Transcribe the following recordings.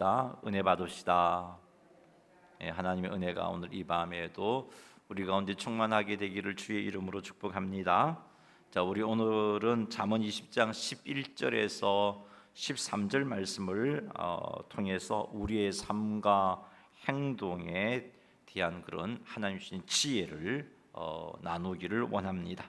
기도합시다. 은혜 받읍시다. 하나님의 은혜가 오늘 이 밤에도 우리 가운데 충만하게 되기를 주의 이름으로 축복합니다. 자, 우리 오늘은 잠언 20장 11절에서 13절 말씀을 통해서 우리의 삶과 행동에 대한 그런 하나님 주신 지혜를 나누기를 원합니다.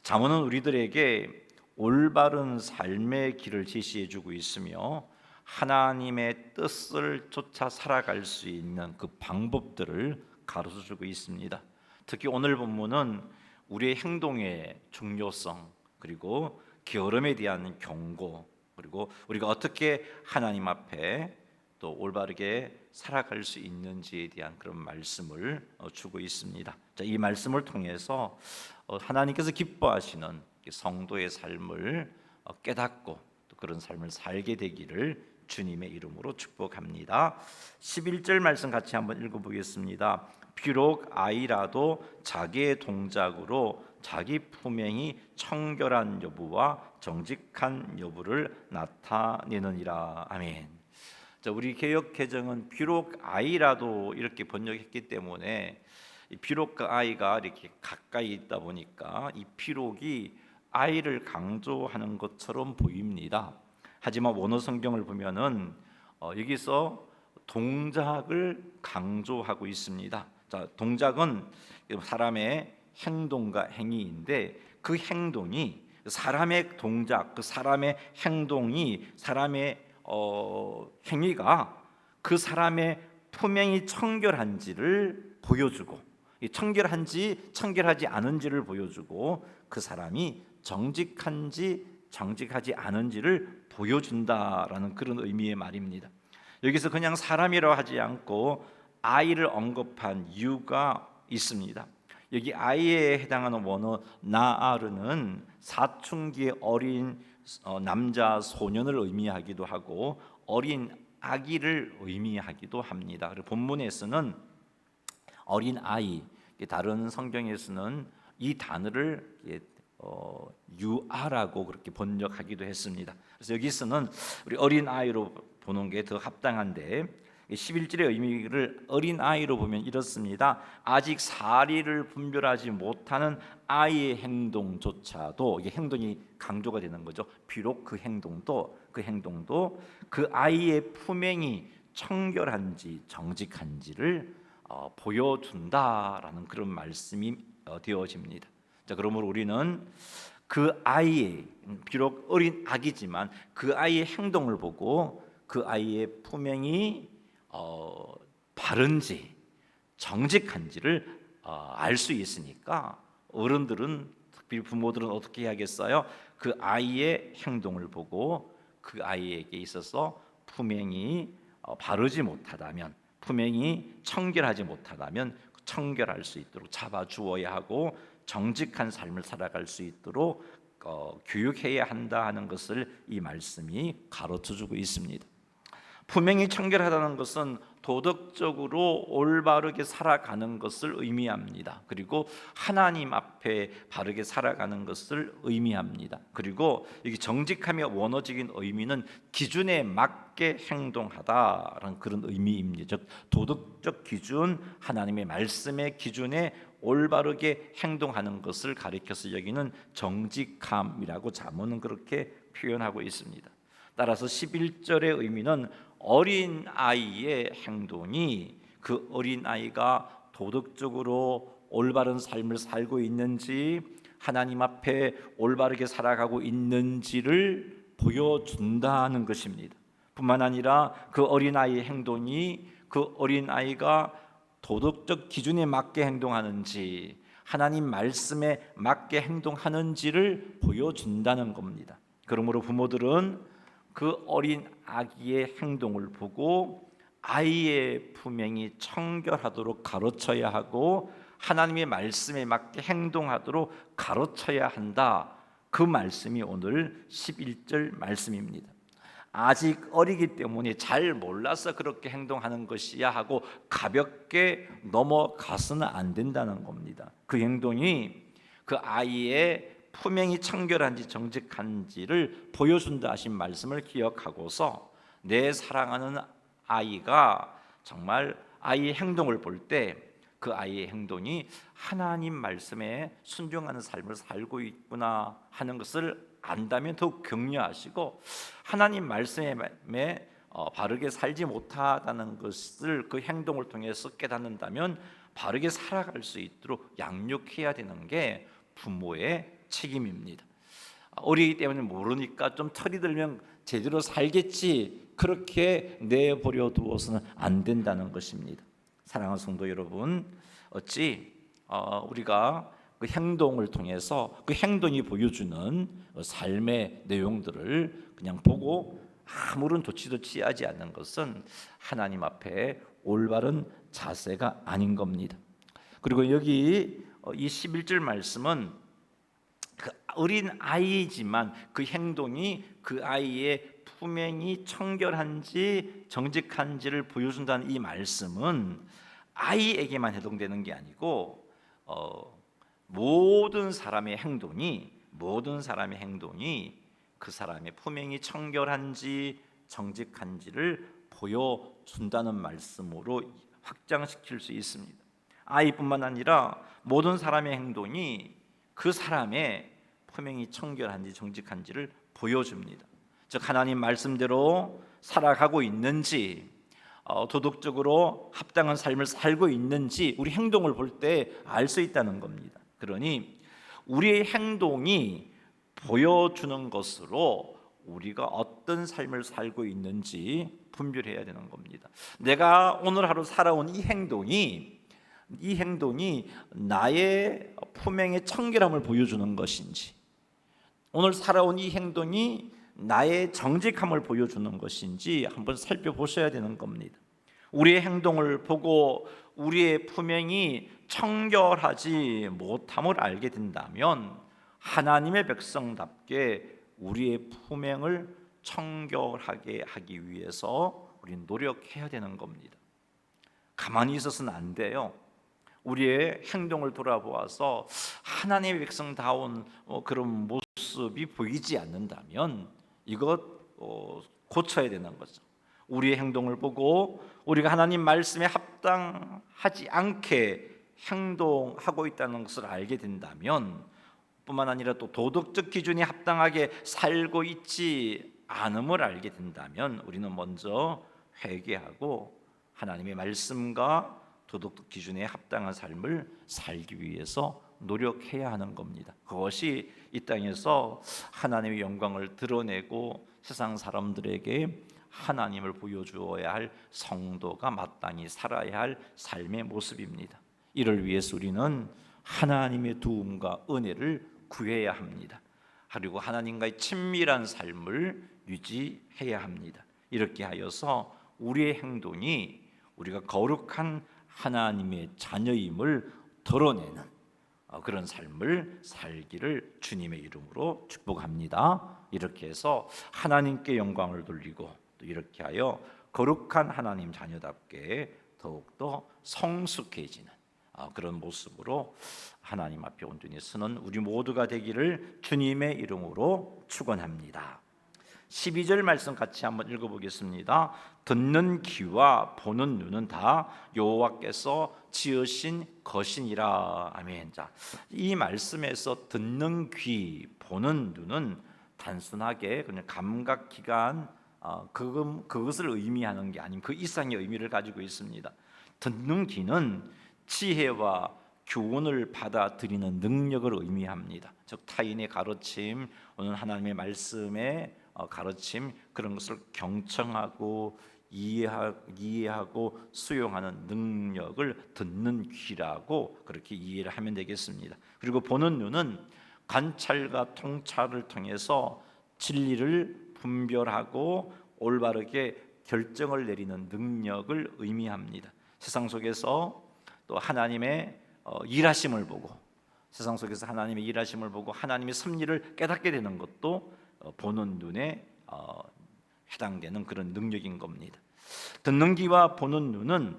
잠언은 우리들에게 올바른 삶의 길을 제시해주고 있으며 하나님의 뜻을 쫓아 살아갈 수 있는 그 방법들을 가르쳐주고 있습니다. 특히 오늘 본문은 우리의 행동의 중요성, 그리고 게으름에 대한 경고, 그리고 우리가 어떻게 하나님 앞에 또 올바르게 살아갈 수 있는지에 대한 그런 말씀을 주고 있습니다. 자, 이 말씀을 통해서 하나님께서 기뻐하시는 성도의 삶을 깨닫고 또 그런 삶을 살게 되기를 주님의 이름으로 축복합니다. 11절 말씀 같이 한번 읽어보겠습니다. 비록 아이라도 자기의 동작으로 자기 품행이 청결한 여부와 정직한 여부를 나타내느니라. 아멘. 자, 우리 개역 개정은 비록 아이라도 이렇게 번역했기 때문에 비록 그 아이가 이렇게 가까이 있다 보니까 이 비록이 아이를 강조하는 것처럼 보입니다. 하지만 원어 성경을 보면은 여기서 동작을 강조하고 있습니다. 자, 동작은 사람의 행동과 행위인데 그 행동이 사람의 동작, 그 사람의 행동이 사람의 행위가 그 사람의 품행이 청결한지를 보여주고 청결한지 청결하지 않은지를 보여주고 그 사람이 정직한지 정직하지 않은지를 보여준다라는 그런 의미의 말입니다. 여기서 그냥 사람이라고 하지 않고 아이를 언급한 이유가 있습니다. 여기 아이에 해당하는 원어 나아르는 사춘기의 어린 남자 소년을 의미하기도 하고 어린 아기를 의미하기도 합니다. 그리고 본문에서는 어린 아이, 다른 성경에서는 이 단어를 유아라고 그렇게 번역하기도 했습니다. 그래서 여기서는 우리 어린 아이로 보는 게 더 합당한데 11절의 의미를 어린 아이로 보면 이렇습니다. 아직 사리를 분별하지 못하는 아이의 행동조차도 이게 행동이 강조가 되는 거죠. 비록 그 행동도 그 아이의 품행이 청결한지 정직한지를 보여준다라는 그런 말씀이 되어집니다. 자, 그러므로 우리는 그 아이의 비록 어린 아기지만 그 아이의 행동을 보고 그 아이의 품행이 바른지 정직한지를 알 수 있으니까 어른들은 특히 부모들은 어떻게 해야겠어요? 그 아이의 행동을 보고 그 아이에게 있어서 품행이 바르지 못하다면 품행이 청결하지 못하다면 청결할 수 있도록 잡아주어야 하고 정직한 삶을 살아갈 수 있도록 교육해야 한다 하는 것을 이 말씀이 가르쳐주고 있습니다. 품행이 청결하다는 것은 도덕적으로 올바르게 살아가는 것을 의미합니다. 그리고 하나님 앞에 바르게 살아가는 것을 의미합니다. 그리고 여기 정직하며 원어적인 의미는 기준에 맞게 행동하다라는 그런 의미입니다. 즉 도덕적 기준, 하나님의 말씀의 기준에 올바르게 행동하는 것을 가리켜서 여기는 정직함이라고 잠언은 그렇게 표현하고 있습니다. 따라서 11절의 의미는 어린 아이의 행동이 그 어린 아이가 도덕적으로 올바른 삶을 살고 있는지 하나님 앞에 올바르게 살아가고 있는지를 보여준다는 것입니다. 뿐만 아니라 그 어린 아이의 행동이 그 어린 아이가 도덕적 기준에 맞게 행동하는지 하나님 말씀에 맞게 행동하는지를 보여준다는 겁니다. 그러므로 부모들은 그 어린 아기의 행동을 보고 아이의 품행이 청결하도록 가르쳐야 하고 하나님의 말씀에 맞게 행동하도록 가르쳐야 한다. 그 말씀이 오늘 11절 말씀입니다. 아직 어리기 때문에 잘 몰라서 그렇게 행동하는 것이야 하고 가볍게 넘어가서는 안 된다는 겁니다. 그 행동이 그 아이의 품행이 청결한지 정직한지를 보여준다 하신 말씀을 기억하고서 내 사랑하는 아이가 정말 아이의 행동을 볼 때 그 아이의 행동이 하나님 말씀에 순종하는 삶을 살고 있구나 하는 것을 안다면 더욱 격려하시고, 하나님 말씀에 바르게 살지 못하다는 것을 그 행동을 통해서 깨닫는다면 바르게 살아갈 수 있도록 양육해야 되는 게 부모의 책임입니다. 어리기 때문에 모르니까 좀 털이 들면 제대로 살겠지, 그렇게 내버려 두어서는 안 된다는 것입니다. 사랑하는 성도 여러분, 어찌 우리가 그 행동을 통해서 그 행동이 보여주는 삶의 내용들을 그냥 보고 아무런 조치도 취하지 않는 것은 하나님 앞에 올바른 자세가 아닌 겁니다. 그리고 여기 이 11절 말씀은 그 어린 아이지만 그 행동이 그 아이의 품행이 청결한지 정직한지를 보여준다는 이 말씀은 아이에게만 해당되는 게 아니고 모든 사람의 행동이 그 사람의 품행이 청결한지 정직한지를 보여준다는 말씀으로 확장시킬 수 있습니다. 아이뿐만 아니라 모든 사람의 행동이 그 사람의 품행이 청결한지 정직한지를 보여줍니다. 즉 하나님 말씀대로 살아가고 있는지, 도덕적으로 합당한 삶을 살고 있는지 우리 행동을 볼 때 알 수 있다는 겁니다. 그러니 우리의 행동이 보여주는 것으로 우리가 어떤 삶을 살고 있는지 분별해야 되는 겁니다. 내가 오늘 하루 살아온 이 행동이 나의 품행의 청결함을 보여주는 것인지, 오늘 살아온 이 행동이 나의 정직함을 보여주는 것인지 한번 살펴보셔야 되는 겁니다. 우리의 행동을 보고 우리의 품행이 청결하지 못함을 알게 된다면 하나님의 백성답게 우리의 품행을 청결하게 하기 위해서 우리는 노력해야 되는 겁니다. 가만히 있어서는 안 돼요. 우리의 행동을 돌아보아서 하나님의 백성다운 그런 모습이 보이지 않는다면 이것 고쳐야 되는 거죠. 우리의 행동을 보고 우리가 하나님 말씀에 합당하지 않게 행동하고 있다는 것을 알게 된다면, 뿐만 아니라 또 도덕적 기준에 합당하게 살고 있지 않음을 알게 된다면 우리는 먼저 회개하고 하나님의 말씀과 도덕적 기준에 합당한 삶을 살기 위해서 노력해야 하는 겁니다. 그것이 이 땅에서 하나님의 영광을 드러내고 세상 사람들에게 하나님을 보여주어야 할 성도가 마땅히 살아야 할 삶의 모습입니다. 이를 위해서 우리는 하나님의 도움과 은혜를 구해야 합니다. 그리고 하나님과의 친밀한 삶을 유지해야 합니다. 이렇게 하여서 우리의 행동이 우리가 거룩한 하나님의 자녀임을 드러내는 그런 삶을 살기를 주님의 이름으로 축복합니다. 이렇게 해서 하나님께 영광을 돌리고 또 이렇게 하여 거룩한 하나님 자녀답게 더욱더 성숙해지는 그런 모습으로 하나님 앞에 온전히 서는 우리 모두가 되기를 주님의 이름으로 축원합니다. 12절 말씀 같이 한번 읽어보겠습니다. 듣는 귀와 보는 눈은 다 여호와께서 지으신 것이니라. 아멘. 자, 이 말씀에서 듣는 귀, 보는 눈은 단순하게 그냥 감각 기관 그것을 의미하는 게 아닌 그 이상의 의미를 가지고 있습니다. 듣는 귀는 지혜와 교훈을 받아들이는 능력을 의미합니다. 즉 타인의 가르침, 오늘 하나님의 말씀의 가르침, 그런 것을 경청하고 이해하고 수용하는 능력을 듣는 귀라고 그렇게 이해를 하면 되겠습니다. 그리고 보는 눈은 관찰과 통찰을 통해서 진리를 분별하고 올바르게 결정을 내리는 능력을 의미합니다. 세상 속에서 또 하나님의 일하심을 보고, 세상 속에서 하나님의 일하심을 보고 하나님의 섭리를 깨닫게 되는 것도 보는 눈에 해당되는 그런 능력인 겁니다. 듣는 귀와 보는 눈은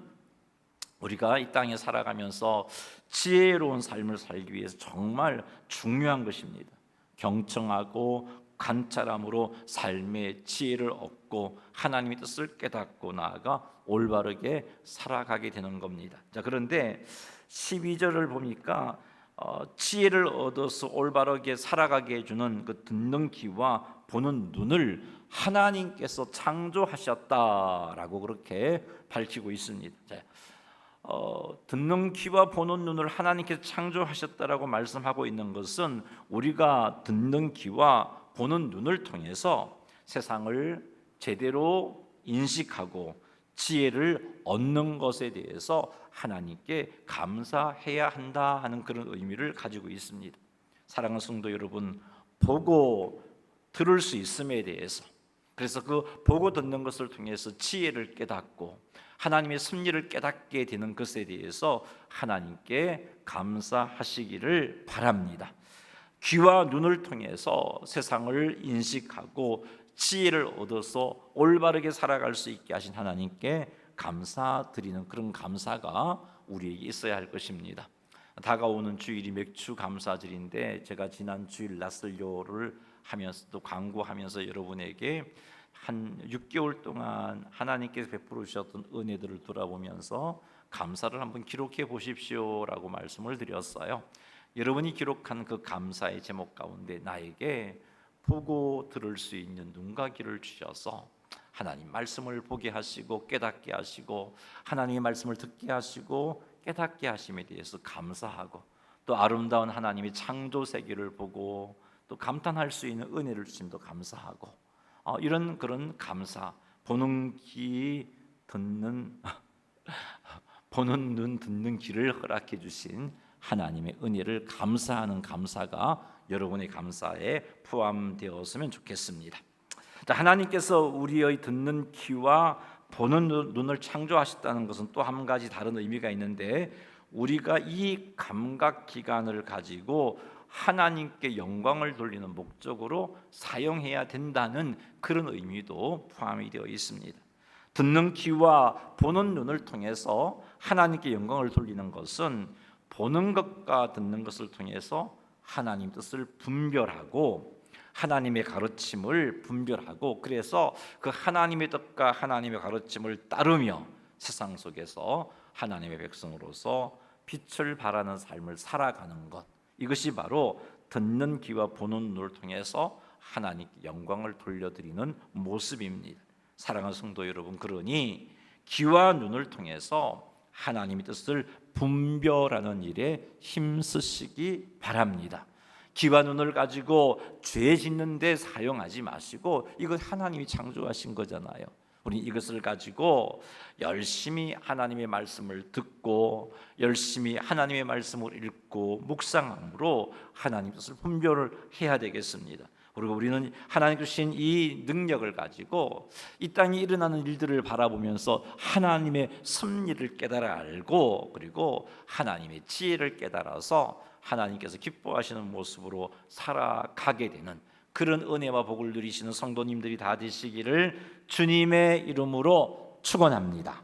우리가 이 땅에 살아가면서 지혜로운 삶을 살기 위해서 정말 중요한 것입니다. 경청하고 관찰함으로 삶의 지혜를 얻고 하나님의 뜻을 깨닫고 나아가 올바르게 살아가게 되는 겁니다. 자, 그런데 12절을 보니까 지혜를 얻어서 올바르게 살아가게 해주는 그 듣는 귀와 보는 눈을 하나님께서 창조하셨다라고 그렇게 밝히고 있습니다. 자, 듣는 귀와 보는 눈을 하나님께서 창조하셨다라고 말씀하고 있는 것은 우리가 듣는 귀와 보는 눈을 통해서 세상을 제대로 인식하고 지혜를 얻는 것에 대해서 하나님께 감사해야 한다 하는 그런 의미를 가지고 있습니다. 사랑하는 성도 여러분, 보고 들을 수 있음에 대해서, 그래서 그 보고 듣는 것을 통해서 지혜를 깨닫고 하나님의 섭리를 깨닫게 되는 것에 대해서 하나님께 감사하시기를 바랍니다. 귀와 눈을 통해서 세상을 인식하고 지혜를 얻어서 올바르게 살아갈 수 있게 하신 하나님께 감사드리는 그런 감사가 우리에게 있어야 할 것입니다. 다가오는 주일이 맥주 감사절인데 제가 지난 주일 나설교를 하면서 또 광고하면서 여러분에게 한 6개월 동안 하나님께서 베풀어 주셨던 은혜들을 돌아보면서 감사를 한번 기록해 보십시오라고 말씀을 드렸어요. 여러분이 기록한 그 감사의 제목 가운데 나에게 보고 들을 수 있는 눈과 귀를 주셔서 하나님 말씀을 보게 하시고 깨닫게 하시고 하나님의 말씀을 듣게 하시고 깨닫게 하심에 대해서 감사하고 또 아름다운 하나님의 창조 세계를 보고 또 감탄할 수 있는 은혜를 주심도 감사하고 이런 그런 감사, 보는 귀 듣는 보는 눈 듣는 귀를 허락해 주신 하나님의 은혜를 감사하는 감사가 여러분의 감사에 포함되었으면 좋겠습니다. 자, 하나님께서 우리의 듣는 귀와 보는 눈을 창조하셨다는 것은 또 한 가지 다른 의미가 있는데 우리가 이 감각 기관을 가지고 하나님께 영광을 돌리는 목적으로 사용해야 된다는 그런 의미도 포함이 되어 있습니다. 듣는 귀와 보는 눈을 통해서 하나님께 영광을 돌리는 것은 보는 것과 듣는 것을 통해서 하나님 뜻을 분별하고 하나님의 가르침을 분별하고 그래서 그 하나님의 뜻과 하나님의 가르침을 따르며 세상 속에서 하나님의 백성으로서 빛을 발하는 삶을 살아가는 것, 이것이 바로 듣는 귀와 보는 눈을 통해서 하나님께 영광을 돌려드리는 모습입니다. 사랑하는 성도 여러분, 그러니 귀와 눈을 통해서 하나님의 뜻을 분별하는 일에 힘쓰시기 바랍니다. 귀와 눈을 가지고 죄 짓는 데 사용하지 마시고 이것 하나님이 창조하신 거잖아요. 우리 이것을 가지고 열심히 하나님의 말씀을 듣고 열심히 하나님의 말씀을 읽고 묵상함으로 하나님 뜻을 분별을 해야 되겠습니다. 그리고 우리는 하나님 주신 이 능력을 가지고 이 땅에 일어나는 일들을 바라보면서 하나님의 섭리를 깨달아 알고 그리고 하나님의 지혜를 깨달아서 하나님께서 기뻐하시는 모습으로 살아가게 되는 그런 은혜와 복을 누리시는 성도님들이 다 되시기를 주님의 이름으로 축원합니다.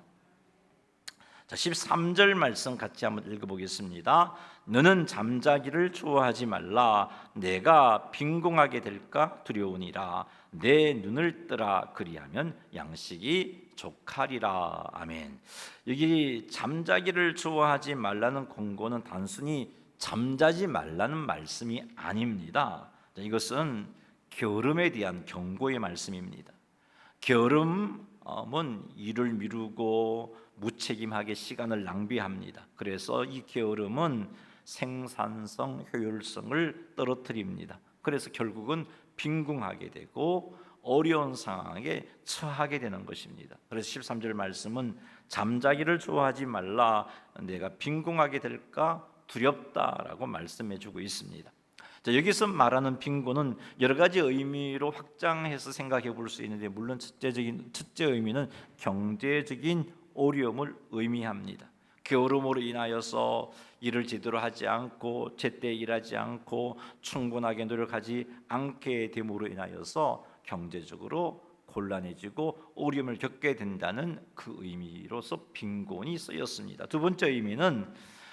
자, 13절 말씀 같이 한번 읽어보겠습니다. 너는 잠자기를 좋아하지 말라. 내가 빈궁하게 될까 두려우니라. 내 눈을 뜨라. 그리하면 양식이 족하리라. 아멘. 여기 잠자기를 좋아하지 말라는 권고는 단순히 잠자지 말라는 말씀이 아닙니다. 이것은 게으름에 대한 경고의 말씀입니다. 게으름은 일을 미루고 무책임하게 시간을 낭비합니다. 그래서 이 게으름은 생산성, 효율성을 떨어뜨립니다. 그래서 결국은 빈궁하게 되고 어려운 상황에 처하게 되는 것입니다. 그래서 13절 말씀은 잠자기를 좋아하지 말라. 내가 빈궁하게 될까 두렵다라고 말씀해주고 있습니다. 자, 여기서 말하는 빈곤은 여러 가지 의미로 확장해서 생각해 볼 수 있는데 물론 첫째 의미는 경제적인 어려움을 의미합니다. 게으름으로 인하여서 일을 제대로 하지 않고 제때 일하지 않고 충분하게 노력하지 않게 됨으로 인하여서 경제적으로 곤란해지고 어려움을 겪게 된다는 그 의미로서 빈곤이 쓰였습니다. 두 번째 의미는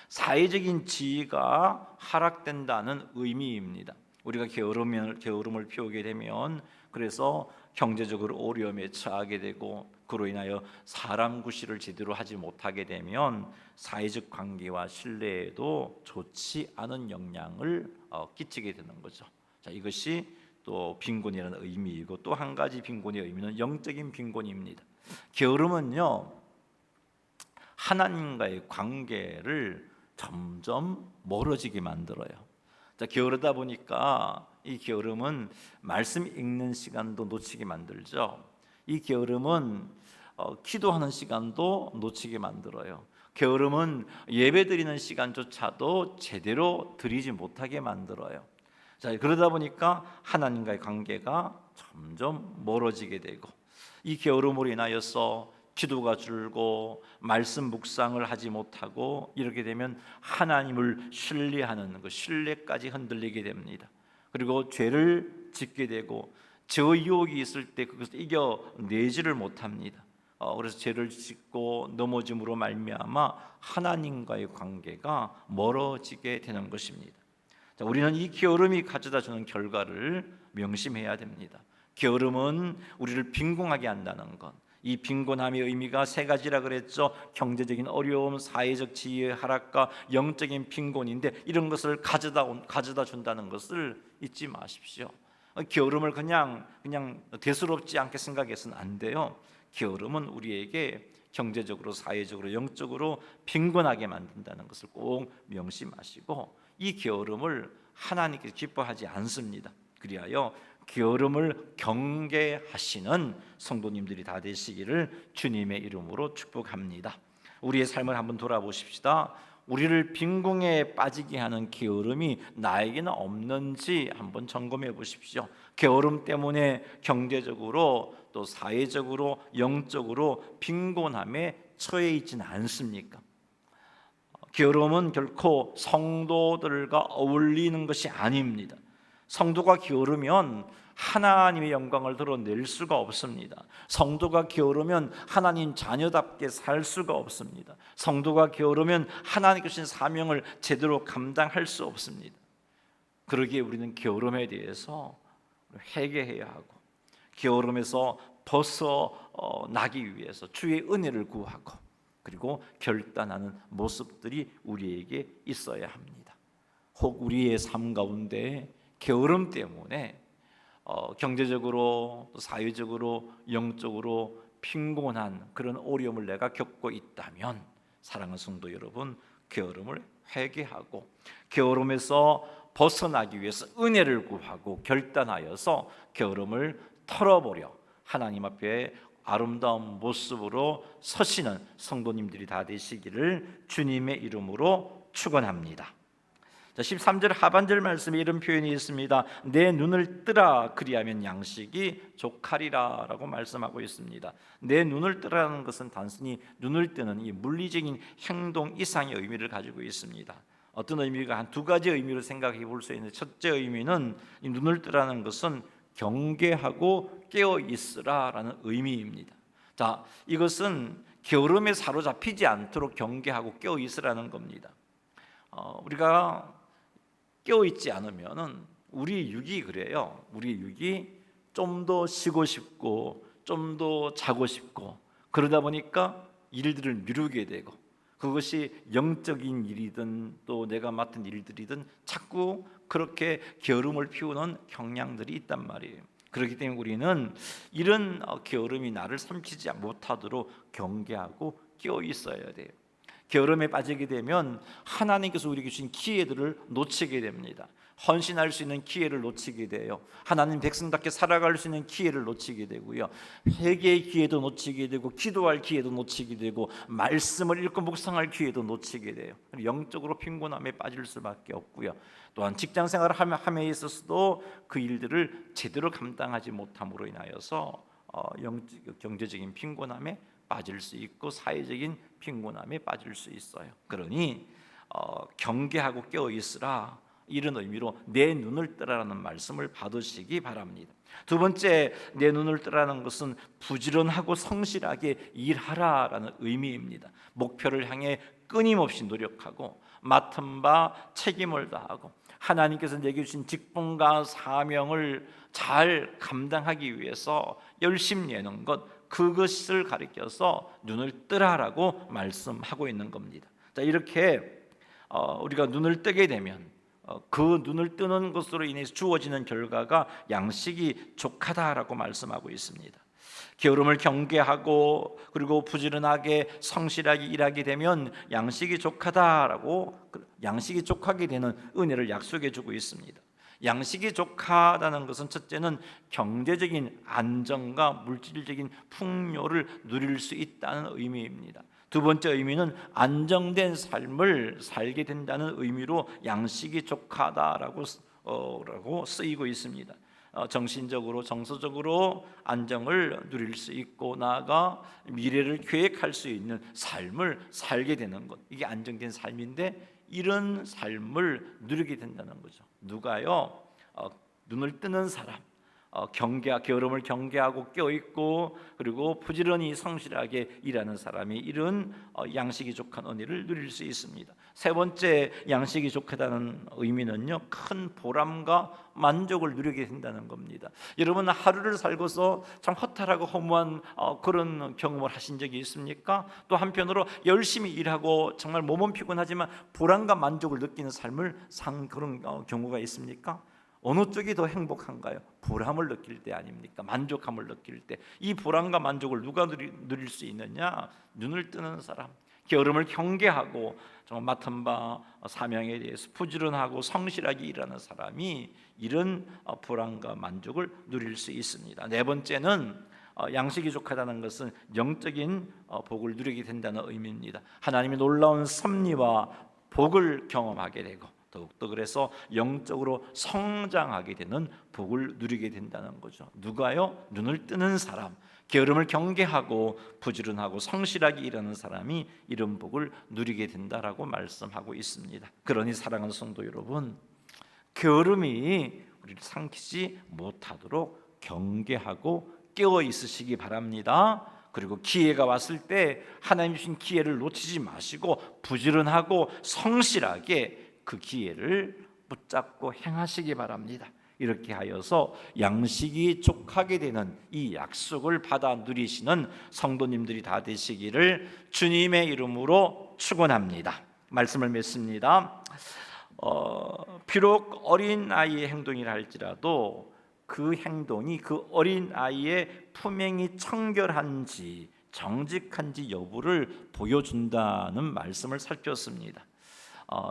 사회적인 지위가 하락된다는 의미입니다. 우리가 게으름을 피우게 되면 그래서 경제적으로 어려움에 처하게 되고 그로 인하여 사람 구실을 제대로 하지 못하게 되면 사회적 관계와 신뢰에도 좋지 않은 영향을 끼치게 되는 거죠. 자, 이것이 또 빈곤이라는 의미이고 또 한 가지 빈곤의 의미는 영적인 빈곤입니다. 게으름은요, 하나님과의 관계를 점점 멀어지게 만들어요. 자, 게으르다 보니까 이 게으름은 말씀 읽는 시간도 놓치게 만들죠. 이 게으름은 기도하는 시간도 놓치게 만들어요. 게으름은 예배드리는 시간조차도 제대로 드리지 못하게 만들어요. 자, 그러다 보니까 하나님과의 관계가 점점 멀어지게 되고 이 게으름으로 인하여서 기도가 줄고 말씀 묵상을 하지 못하고 이렇게 되면 하나님을 신뢰하는 그 신뢰까지 흔들리게 됩니다. 그리고 죄를 짓게 되고 저 유혹이 있을 때 그것을 이겨내지를 못합니다. 그래서 죄를 짓고 넘어짐으로 말미암아 하나님과의 관계가 멀어지게 되는 것입니다. 자, 우리는 이 게으름이 가져다 주는 결과를 명심해야 됩니다. 게으름은 우리를 빈곤하게 한다는 것. 이 빈곤함의 의미가 세 가지라 그랬죠. 경제적인 어려움, 사회적 지위의 하락과 영적인 빈곤인데 이런 것을 가져다 준다는 것을 잊지 마십시오. 게으름을 그냥 대수롭지 않게 생각해서는 안 돼요. 게으름은 우리에게 경제적으로, 사회적으로, 영적으로 빈곤하게 만든다는 것을 꼭 명심하시고 이 게으름을 하나님께서 기뻐하지 않습니다. 그리하여 게으름을 경계하시는 성도님들이 다 되시기를 주님의 이름으로 축복합니다. 우리의 삶을 한번 돌아보십시다. 우리를 빈궁에 빠지게 하는 게으름이 나에게는 없는지 한번 점검해 보십시오. 게으름 때문에 경제적으로 또 사회적으로 영적으로 빈곤함에 처해 있지는 않습니까? 게으름은 결코 성도들과 어울리는 것이 아닙니다. 성도가 게으르면 하나님의 영광을 드러낼 수가 없습니다. 성도가 게으르면 하나님 자녀답게 살 수가 없습니다. 성도가 게으르면 하나님께 주신 사명을 제대로 감당할 수 없습니다. 그러기에 우리는 게으름에 대해서 회개해야 하고 게으름에서 벗어나기 위해서 주의 은혜를 구하고 그리고 결단하는 모습들이 우리에게 있어야 합니다. 혹 우리의 삶 가운데 게으름 때문에 경제적으로, 사회적으로, 영적으로 빈곤한 그런 어려움을 내가 겪고 있다면 사랑하는 성도 여러분, 게으름을 회개하고 게으름에서 벗어나기 위해서 은혜를 구하고 결단하여서 게으름을 털어버려 하나님 앞에 아름다운 모습으로 서시는 성도님들이 다 되시기를 주님의 이름으로 축원합니다. 13절 하반절 말씀에 이런 표현이 있습니다. 내 눈을 뜨라 그리하면 양식이 족하리라 라고 말씀하고 있습니다. 내 눈을 뜨라는 것은 단순히 눈을 뜨는 이 물리적인 행동 이상의 의미를 가지고 있습니다. 어떤 의미가 한 두 가지 의미로 생각해 볼 수 있는데 첫째 의미는 이 눈을 뜨라는 것은 경계하고 깨어 있으라라는 의미입니다. 자, 이것은 게으름에 사로잡히지 않도록 경계하고 깨어 있으라는 겁니다. 우리가 깨어 있지 않으면은 우리 육이 그래요. 우리 육이 좀 더 쉬고 싶고 좀 더 자고 싶고 그러다 보니까 일들을 미루게 되고 그것이 영적인 일이든 또 내가 맡은 일들이든 자꾸 그렇게 게으름을 피우는 경향들이 있단 말이에요. 그렇기 때문에 우리는 이런 게으름이 나를 삼키지 못하도록 경계하고 깨어 있어야 돼요. 게으름에 빠지게 되면 하나님께서 우리에게 주신 기회들을 놓치게 됩니다. 헌신할 수 있는 기회를 놓치게 돼요. 하나님 백성답게 살아갈 수 있는 기회를 놓치게 되고요. 회개의 기회도 놓치게 되고 기도할 기회도 놓치게 되고 말씀을 읽고 묵상할 기회도 놓치게 돼요. 영적으로 빈곤함에 빠질 수밖에 없고요. 또한 직장생활을 함에 있어서도 그 일들을 제대로 감당하지 못함으로 인하여서 경제적인 빈곤함에 빠질 수 있고 사회적인 빈곤함에 빠질 수 있어요. 그러니 경계하고 깨어 있으라 이런 의미로 내 눈을 뜨라는 말씀을 받으시기 바랍니다. 두 번째, 내 눈을 뜨라는 것은 부지런하고 성실하게 일하라라는 의미입니다. 목표를 향해 끊임없이 노력하고 맡은 바 책임을 다하고 하나님께서 내게 주신 직분과 사명을 잘 감당하기 위해서 열심히 내는 것, 그것을 가리켜서 눈을 뜨라라고 말씀하고 있는 겁니다. 자, 이렇게 우리가 눈을 뜨게 되면 그 눈을 뜨는 것으로 인해서 주어지는 결과가 양식이 족하다라고 말씀하고 있습니다. 게으름을 경계하고 그리고 부지런하게 성실하게 일하게 되면 양식이 족하다라고, 양식이 족하게 되는 은혜를 약속해 주고 있습니다. 양식이 족하다는 것은 첫째는 경제적인 안정과 물질적인 풍요를 누릴 수 있다는 의미입니다. 두 번째 의미는 안정된 삶을 살게 된다는 의미로 양식이 족하다라고 쓰이고 있습니다. 정신적으로 정서적으로 안정을 누릴 수 있고 나아가 미래를 계획할 수 있는 삶을 살게 되는 것, 이게 안정된 삶인데 이런 삶을 누리게 된다는 거죠. 누가요? 눈을 뜨는 사람, 게으름을 경계하고 깨어있고 그리고 부지런히 성실하게 일하는 사람이 이런 양식이 족한 은혜를 누릴 수 있습니다. 세 번째 양식이 족하다는 의미는요, 큰 보람과 만족을 누리게 된다는 겁니다. 여러분, 하루를 살고서 참 허탈하고 허무한 그런 경험을 하신 적이 있습니까? 또 한편으로 열심히 일하고 정말 몸은 피곤하지만 보람과 만족을 느끼는 삶을 산 그런 경우가 있습니까? 어느 쪽이 더 행복한가요? 보람을 느낄 때 아닙니까? 만족함을 느낄 때. 이 보람과 만족을 누가 누릴 수 있느냐? 눈을 뜨는 사람, 게으름을 경계하고 정말 맡은 바 사명에 대해서 부지런하고 성실하게 일하는 사람이 이런 보람과 만족을 누릴 수 있습니다. 네 번째는 양식이 족하다는 것은 영적인 복을 누리게 된다는 의미입니다. 하나님의 놀라운 섭리와 복을 경험하게 되고 더욱더 그래서 영적으로 성장하게 되는 복을 누리게 된다는 거죠. 누가요? 눈을 뜨는 사람, 게으름을 경계하고 부지런하고 성실하게 일하는 사람이 이런 복을 누리게 된다라고 말씀하고 있습니다. 그러니 사랑하는 성도 여러분, 게으름이 우리를 삼키지 못하도록 경계하고 깨어 있으시기 바랍니다. 그리고 기회가 왔을 때 하나님 주신 기회를 놓치지 마시고 부지런하고 성실하게 그 기회를 붙잡고 행하시기 바랍니다. 이렇게 하여서 양식이 족하게 되는 이 약속을 받아 누리시는 성도님들이 다 되시기를 주님의 이름으로 축원합니다. 말씀을 맺습니다. 비록 어린 아이의 행동이라 할지라도 그 행동이 그 어린 아이의 품행이 청결한지 정직한지 여부를 보여준다는 말씀을 살폈습니다.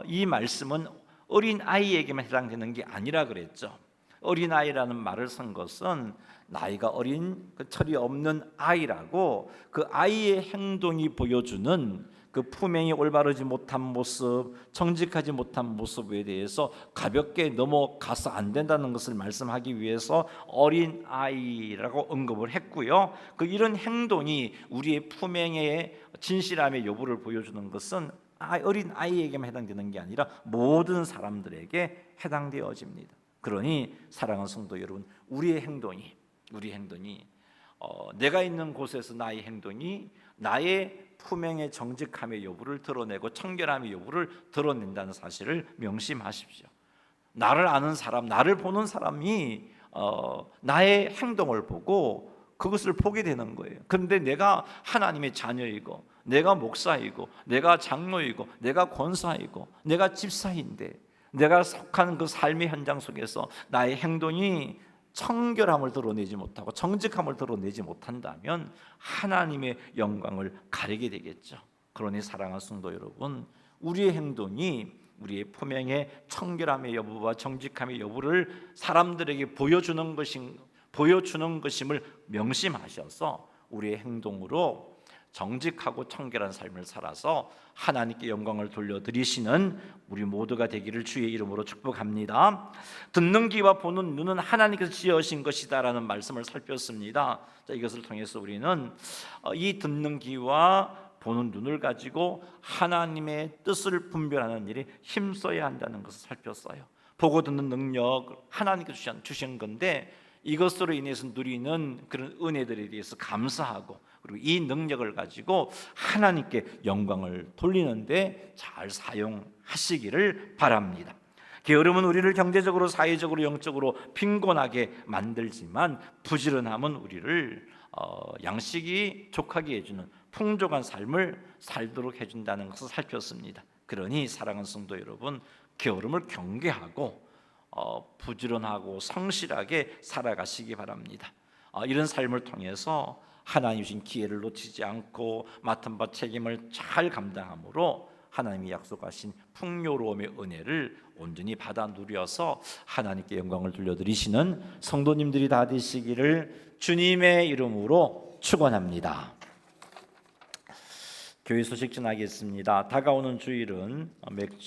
이 말씀은 어린 아이에게만 해당되는 게 아니라 그랬죠. 어린 아이라는 말을 쓴 것은 나이가 어린 그 철이 없는 아이라고 그 아이의 행동이 보여주는 그 품행이 올바르지 못한 모습, 정직하지 못한 모습에 대해서 가볍게 넘어가서 안 된다는 것을 말씀하기 위해서 어린 아이라고 언급을 했고요. 그 이런 행동이 우리의 품행의 진실함의 여부를 보여주는 것은 어린 아이에게만 해당되는 게 아니라 모든 사람들에게 해당되어집니다. 그러니 사랑하는 성도 여러분, 우리의 행동이 내가 있는 곳에서 나의 행동이 나의 품행의 정직함의 여부를 드러내고 청결함의 여부를 드러낸다는 사실을 명심하십시오. 나를 아는 사람, 나를 보는 사람이 나의 행동을 보고 그것을 보게 되는 거예요. 그런데 내가 하나님의 자녀이고 내가 목사이고 내가 장로이고 내가 권사이고 내가 집사인데 내가 속한 그 삶의 현장 속에서 나의 행동이 청결함을 드러내지 못하고 정직함을 드러내지 못한다면 하나님의 영광을 가리게 되겠죠. 그러니 사랑하는 성도 여러분, 우리의 행동이 우리의 품행의 청결함의 여부와 정직함의 여부를 사람들에게 보여주는 것임을 명심하셔서 우리의 행동으로 정직하고 청결한 삶을 살아서 하나님께 영광을 돌려드리시는 우리 모두가 되기를 주의 이름으로 축복합니다. 듣는 귀와 보는 눈은 하나님께서 지으신 것이다라는 말씀을 살폈습니다. 자, 이것을 통해서 우리는 이 듣는 귀와 보는 눈을 가지고 하나님의 뜻을 분별하는 일에 힘써야 한다는 것을 살폈어요. 보고 듣는 능력 하나님께서 주신 건데 이것으로 인해서 누리는 그런 은혜들에 대해서 감사하고 그리고 이 능력을 가지고 하나님께 영광을 돌리는데 잘 사용하시기를 바랍니다. 게으름은 우리를 경제적으로, 사회적으로, 영적으로 빈곤하게 만들지만 부지런함은 우리를 양식이 족하게 해주는 풍족한 삶을 살도록 해준다는 것을 살폈습니다. 그러니 사랑하는 성도 여러분, 게으름을 경계하고 부지런하고 성실하게 살아가시기 바랍니다. 이런 삶을 통해서 하나님 주신 기회를 놓치지 않고 맡은 바 책임을 잘 감당함으로 하나님이 약속하신 풍요로움의 은혜를 온전히 받아 누려서 하나님께 영광을 돌려드리시는 성도님들이 다 되시기를 주님의 이름으로 축원합니다. 교회 소식 전하겠습니다. 다가오는 주일은 맥주